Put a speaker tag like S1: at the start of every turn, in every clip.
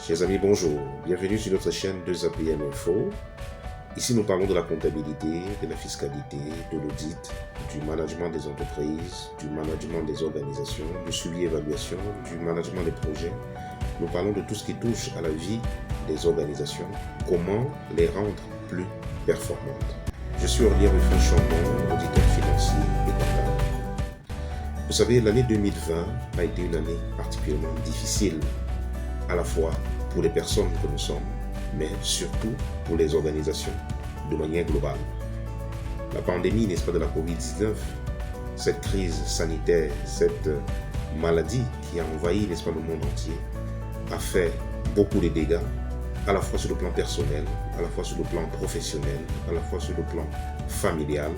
S1: Chers amis, bonjour. Bienvenue sur notre chaîne 2APM Info. Ici, nous parlons de la comptabilité, de la fiscalité, de l'audit, du management des entreprises, du management des organisations, du suivi et évaluation, du management des projets. Nous parlons de tout ce qui touche à la vie des organisations, comment les rendre plus performantes. Je suis Aurélien Ruffin-Chambon, auditeur financier et comptable. Vous savez, l'année 2020 a été une année particulièrement difficile, à la fois pour les personnes que nous sommes, mais surtout pour les organisations de manière globale. La pandémie, n'est-ce pas, de la Covid-19, cette crise sanitaire, cette maladie qui a envahi, n'est-ce pas, le monde entier, a fait beaucoup de dégâts, à la fois sur le plan personnel, à la fois sur le plan professionnel, à la fois sur le plan familial.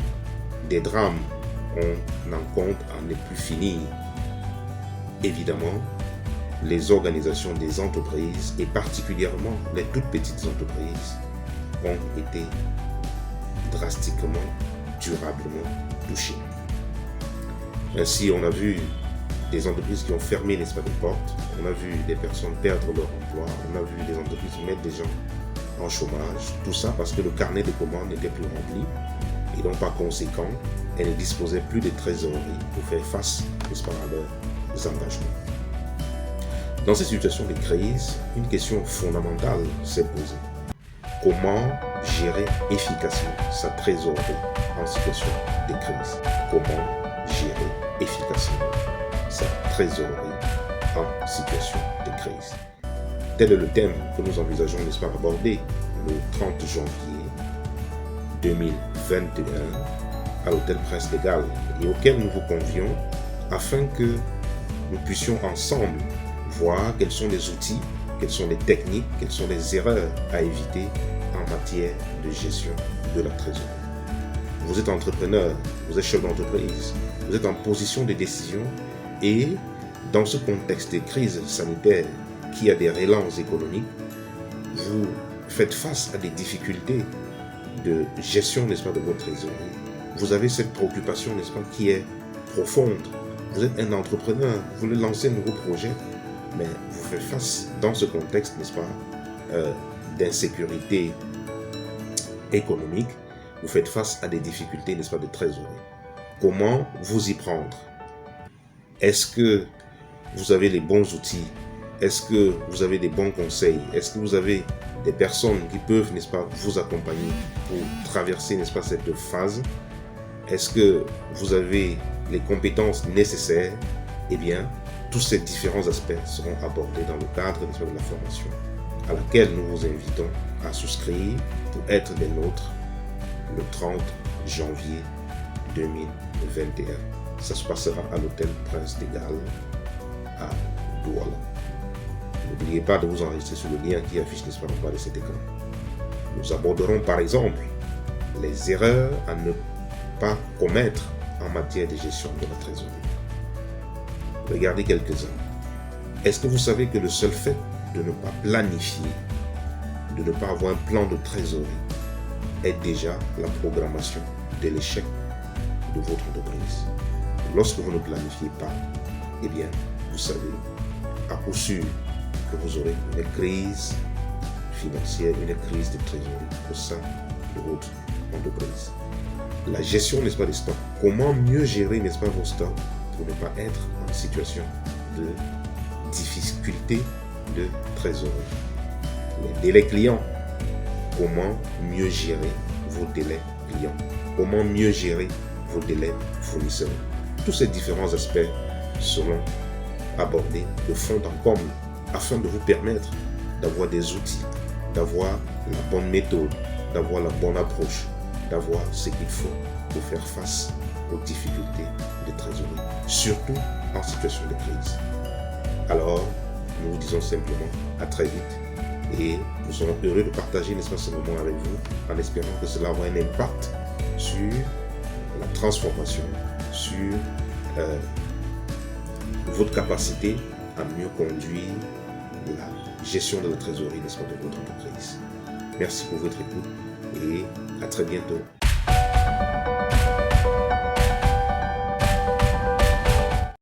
S1: Des drames, on en compte à ne plus finir. Évidemment, les organisations des entreprises, et particulièrement les toutes petites entreprises, ont été drastiquement, durablement touchées. Ainsi, on a vu des entreprises qui ont fermé, n'est-ce pas, des portes, on a vu des personnes perdre leur emploi, on a vu des entreprises mettre des gens en chômage, tout ça parce que le carnet de commandes n'était plus rempli, et donc par conséquent, elles ne disposaient plus de trésorerie pour faire face, n'est-ce pas, à leurs engagements. Dans ces situations de crise, une question fondamentale s'est posée. Comment gérer efficacement sa trésorerie en situation de crise? Comment gérer efficacement sa trésorerie en situation de crise? Tel est le thème que nous envisageons, n'est-ce pas, aborder le 30 janvier 2021 à l'Hôtel Prince de Galles et auquel nous vous convions afin que nous puissions ensemble voir quels sont les outils, quelles sont les techniques, quelles sont les erreurs à éviter en matière de gestion de la trésorerie. Vous êtes entrepreneur, vous êtes chef d'entreprise, vous êtes en position de décision et dans ce contexte de crise sanitaire qui a des relents économiques, vous faites face à des difficultés de gestion, n'est-ce pas, de votre trésorerie. Vous avez cette préoccupation, n'est-ce pas, qui est profonde. Vous êtes un entrepreneur, vous voulez lancer un nouveau projet, mais vous faites face dans ce contexte, n'est-ce pas, d'insécurité économique, vous faites face à des difficultés, n'est-ce pas, de trésorerie. Comment vous y prendre? Est-ce que vous avez les bons outils? Est-ce que vous avez des bons conseils? Est-ce que vous avez des personnes qui peuvent, n'est-ce pas, vous accompagner pour traverser, n'est-ce pas, cette phase? Est-ce que vous avez les compétences nécessaires? Eh bien, tous ces différents aspects seront abordés dans le cadre de la formation à laquelle nous vous invitons à souscrire pour être des nôtres le 30 janvier 2021. Ça se passera à l'Hôtel Prince de Galles à Douala. N'oubliez pas de vous enregistrer sur le lien qui affiche, n'est-ce pas, en bas de cet écran. Nous aborderons par exemple les erreurs à ne pas commettre en matière de gestion de la trésorerie. Regardez quelques-uns. Est-ce que vous savez que le seul fait de ne pas planifier, de ne pas avoir un plan de trésorerie, est déjà la programmation de l'échec de votre entreprise? Lorsque vous ne planifiez pas, eh bien, vous savez à coup sûr que vous aurez une crise financière, une crise de trésorerie au sein de votre entreprise. La gestion, n'est-ce pas, des stocks. Comment mieux gérer, n'est-ce pas, vos stocks pour ne pas être en situation de difficulté de trésorerie. Les délais clients. Comment mieux gérer vos délais clients? Comment mieux gérer vos délais fournisseurs? Tous ces différents aspects seront abordés de fond en comble afin de vous permettre d'avoir des outils, d'avoir la bonne méthode, d'avoir la bonne approche, d'avoir ce qu'il faut pour faire face aux difficultés de trésorerie, surtout en situation de crise. Alors, nous vous disons simplement à très vite et nous serons heureux de partager, n'est-ce pas, ce moment avec vous en espérant que cela aura un impact sur la transformation, sur votre capacité à mieux conduire la gestion de la trésorerie, n'est-ce pas, de votre entreprise. Merci pour votre écoute et à très bientôt.